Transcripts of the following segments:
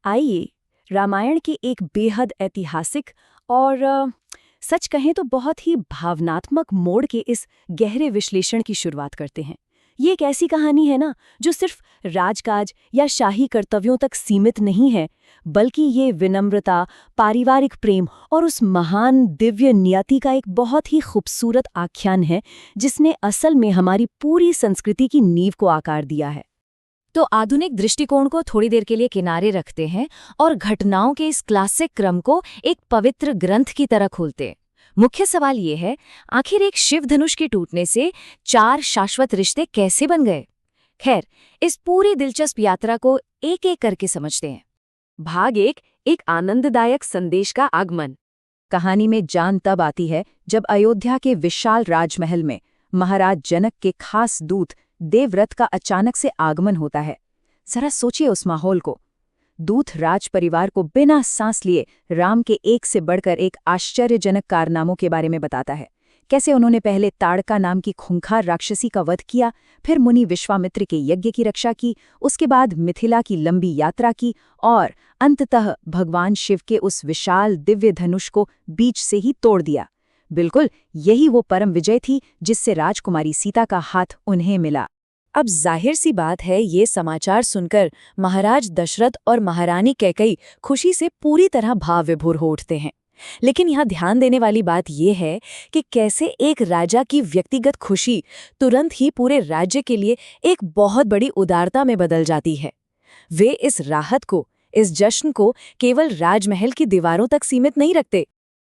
आइए रामायण के एक बेहद ऐतिहासिक और सच कहें तो बहुत ही भावनात्मक मोड़ के इस गहरे विश्लेषण की शुरुआत करते हैं। ये एक ऐसी कहानी है ना जो सिर्फ राजकाज या शाही कर्तव्यों तक सीमित नहीं है, बल्कि ये विनम्रता, पारिवारिक प्रेम और उस महान दिव्य नियति का एक बहुत ही खूबसूरत आख्यान है जिसने असल में हमारी पूरी संस्कृति की नींव को आकार दिया है। तो आधुनिक दृष्टिकोण को थोड़ी देर के लिए किनारे रखते हैं और घटनाओं के इस क्लासिक क्रम को एक पवित्र ग्रंथ की तरह खोलते। मुख्य सवाल ये है, आखिर एक शिव धनुष के टूटने से 4 शाश्वत रिश्ते कैसे बन गए? खैर, इस पूरी दिलचस्प यात्रा को एक एक करके समझते हैं। भाग 1, एक आनंददायक संदेश का आगमन। कहानी में जान तब आती है जब अयोध्या के विशाल राजमहल में महाराज जनक के खास दूत देवव्रत का अचानक से आगमन होता है। जरा सोचिए उस माहौल को। दूत राज परिवार को बिना सांस लिए राम के एक से बढ़कर एक आश्चर्यजनक कारनामों के बारे में बताता है। कैसे उन्होंने पहले ताड़का नाम की खूंखार राक्षसी का वध किया, फिर मुनि विश्वामित्र के यज्ञ की रक्षा की, उसके बाद मिथिला की लंबी यात्रा की और अंततः भगवान शिव के उस विशाल दिव्य धनुष को बीच से ही तोड़ दिया। बिल्कुल यही वो परम विजय थी जिससे राजकुमारी सीता का हाथ उन्हें मिला। अब जाहिर सी बात है, ये समाचार सुनकर महाराज दशरथ और महारानी कैकेयी खुशी से पूरी तरह भाव विभोर हो उठते हैं। लेकिन यहाँ ध्यान देने वाली बात यह है कि कैसे एक राजा की व्यक्तिगत खुशी तुरंत ही पूरे राज्य के लिए एक बहुत बड़ी उदारता में बदल जाती है। वे इस राहत को, इस जश्न को केवल राजमहल की दीवारों तक सीमित नहीं रखते।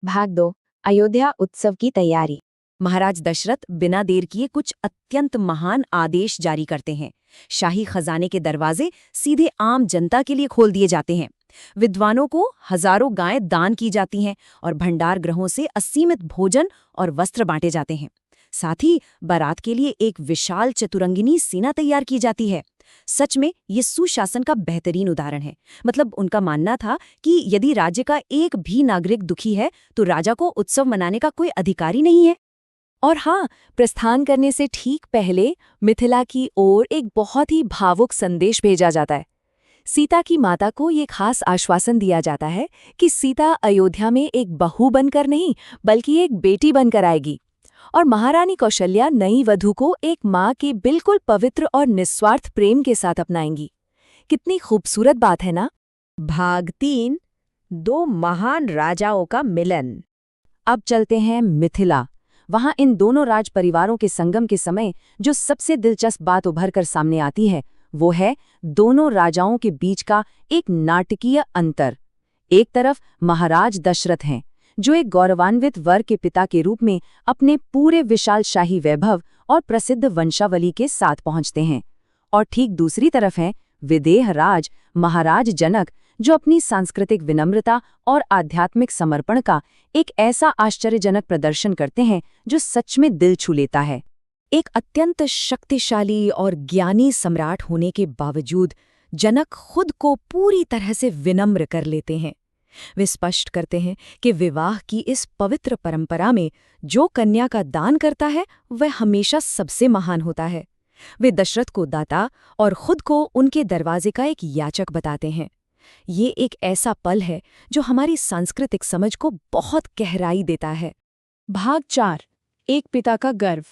भाग 2, अयोध्या उत्सव की तैयारी। महाराज दशरथ बिना देर किए कुछ अत्यंत महान आदेश जारी करते हैं। शाही खजाने के दरवाजे सीधे आम जनता के लिए खोल दिए जाते हैं। विद्वानों को हजारों गायें दान की जाती हैं और भंडार गृहों से असीमित भोजन और वस्त्र बांटे जाते हैं। साथ ही बारात के लिए एक विशाल चतुरंगिनी सेना तैयार की जाती है। सच में ये सुशासन का बेहतरीन उदाहरण है। मतलब उनका मानना था कि यदि राज्य का एक भी नागरिक दुखी है तो राजा को उत्सव मनाने का कोई अधिकार ही नहीं है। और हाँ, प्रस्थान करने से ठीक पहले मिथिला की ओर एक बहुत ही भावुक संदेश भेजा जाता है। सीता की माता को ये खास आश्वासन दिया जाता है कि सीता अयोध्या में एक बहू बनकर नहीं बल्कि एक बेटी बनकर आएगी, और महारानी कौशल्या नई वधू को एक माँ के बिल्कुल पवित्र और निस्वार्थ प्रेम के साथ अपनाएंगी। कितनी खूबसूरत बात है ना? भाग 3, 2 महान राजाओं का मिलन। अब चलते हैं मिथिला। वहां इन दोनों राज परिवारों के संगम के समय जो सबसे दिलचस्प बात उभर कर सामने आती है वो है दोनों राजाओं के बीच का एक नाटकीय अंतर। एक तरफ महाराज दशरथ हैं जो एक गौरवान्वित वर के पिता के रूप में अपने पूरे विशाल शाही वैभव और प्रसिद्ध वंशावली के साथ पहुंचते हैं, और ठीक दूसरी तरफ हैं विदेह राज महाराज जनक जो अपनी सांस्कृतिक विनम्रता और आध्यात्मिक समर्पण का एक ऐसा आश्चर्यजनक प्रदर्शन करते हैं जो सच में दिल छू लेता है। एक अत्यंत शक्तिशाली और ज्ञानी सम्राट होने के बावजूद जनक खुद को पूरी तरह से विनम्र कर लेते हैं। वे स्पष्ट करते हैं कि विवाह की इस पवित्र परंपरा में जो कन्या का दान करता है वह हमेशा सबसे महान होता है। वे दशरथ को दाता और खुद को उनके दरवाजे का एक याचक बताते हैं। ये एक ऐसा पल है जो हमारी सांस्कृतिक समझ को बहुत गहराई देता है। भाग 4, एक पिता का गर्व।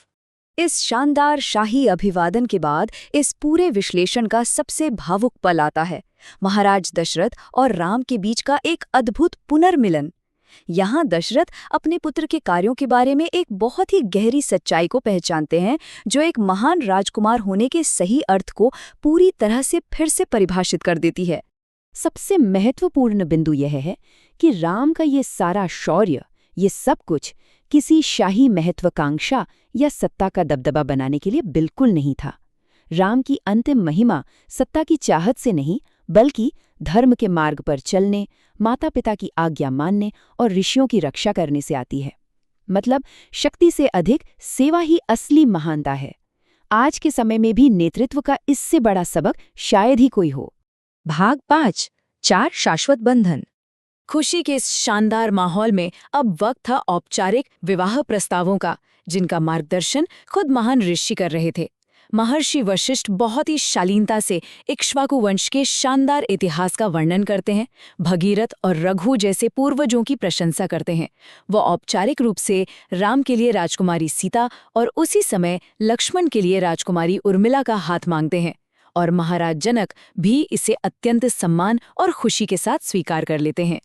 इस शानदार शाही अभिवादन के बाद इस पूरे विश्लेषण का सबसे भावुक पल आता है, महाराज दशरथ और राम के बीच का एक अद्भुत पुनर्मिलन। यहाँ दशरथ अपने पुत्र के कार्यों के बारे में एक बहुत ही गहरी सच्चाई को पहचानते हैं जो एक महान राजकुमार होने के सही अर्थ को पूरी तरह से फिर से परिभाषित कर देती है। सबसे महत्वपूर्ण बिंदु यह है कि राम का ये सारा शौर्य, ये सब कुछ किसी शाही महत्वाकांक्षा या सत्ता का दबदबा बनाने के लिए बिल्कुल नहीं था। राम की अंतिम महिमा सत्ता की चाहत से नहीं बल्कि धर्म के मार्ग पर चलने, माता पिता की आज्ञा मानने और ऋषियों की रक्षा करने से आती है। मतलब शक्ति से अधिक सेवा ही असली महानता है। आज के समय में भी नेतृत्व का इससे बड़ा सबक शायद ही कोई हो। भाग 5, 4 शाश्वत बंधन। खुशी के इस शानदार माहौल में अब वक्त था औपचारिक विवाह प्रस्तावों का, जिनका मार्गदर्शन खुद महान ऋषि कर रहे थे। महर्षि वशिष्ठ बहुत ही शालीनता से इक्ष्वाकु वंश के शानदार इतिहास का वर्णन करते हैं, भगीरथ और रघु जैसे पूर्वजों की प्रशंसा करते हैं। वो औपचारिक रूप से राम के लिए राजकुमारी सीता और उसी समय लक्ष्मण के लिए राजकुमारी उर्मिला का हाथ मांगते हैं, और महाराज जनक भी इसे अत्यंत सम्मान और खुशी के साथ स्वीकार कर लेते हैं।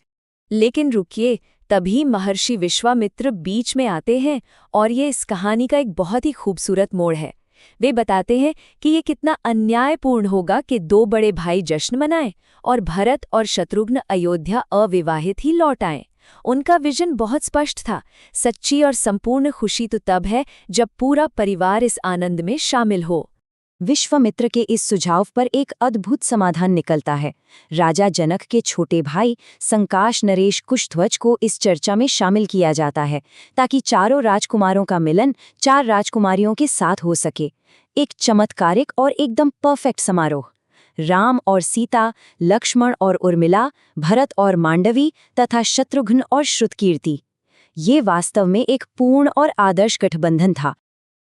लेकिन रुकिए, तभी महर्षि विश्वामित्र बीच में आते हैं और ये इस कहानी का एक बहुत ही खूबसूरत मोड़ है। वे बताते हैं कि ये कितना अन्यायपूर्ण होगा कि दो बड़े भाई जश्न मनाएं और भरत और शत्रुघ्न अयोध्या अविवाहित ही लौट आएं। उनका विजन बहुत स्पष्ट था, सच्ची और संपूर्ण खुशी तो तब है जब पूरा परिवार इस आनंद में शामिल हो। विश्वामित्र के इस सुझाव पर एक अद्भुत समाधान निकलता है। राजा जनक के छोटे भाई संकाश नरेश कुशध्वज को इस चर्चा में शामिल किया जाता है, ताकि चारों राजकुमारों का मिलन 4 राजकुमारियों के साथ हो सके। एक चमत्कारिक और एकदम परफेक्ट समारोह। राम और सीता, लक्ष्मण और उर्मिला, भरत और मांडवी तथा शत्रुघ्न और श्रुतकीर्ति। ये वास्तव में एक पूर्ण और आदर्श गठबंधन था।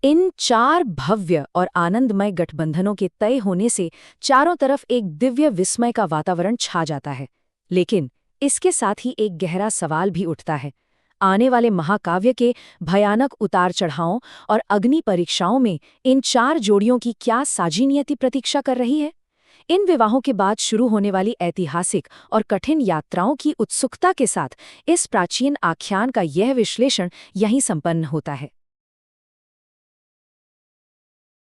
इन 4 भव्य और आनंदमय गठबंधनों के तय होने से चारों तरफ एक दिव्य विस्मय का वातावरण छा जाता है। लेकिन इसके साथ ही एक गहरा सवाल भी उठता है। आने वाले महाकाव्य के भयानक उतार चढ़ावों और अग्नि परीक्षाओं में इन 4 जोड़ियों की क्या साझी नियति प्रतीक्षा कर रही है? इन विवाहों के बाद शुरू होने वाली ऐतिहासिक और कठिन यात्राओं की उत्सुकता के साथ इस प्राचीन आख्यान का यह विश्लेषण यहीं संपन्न होता है।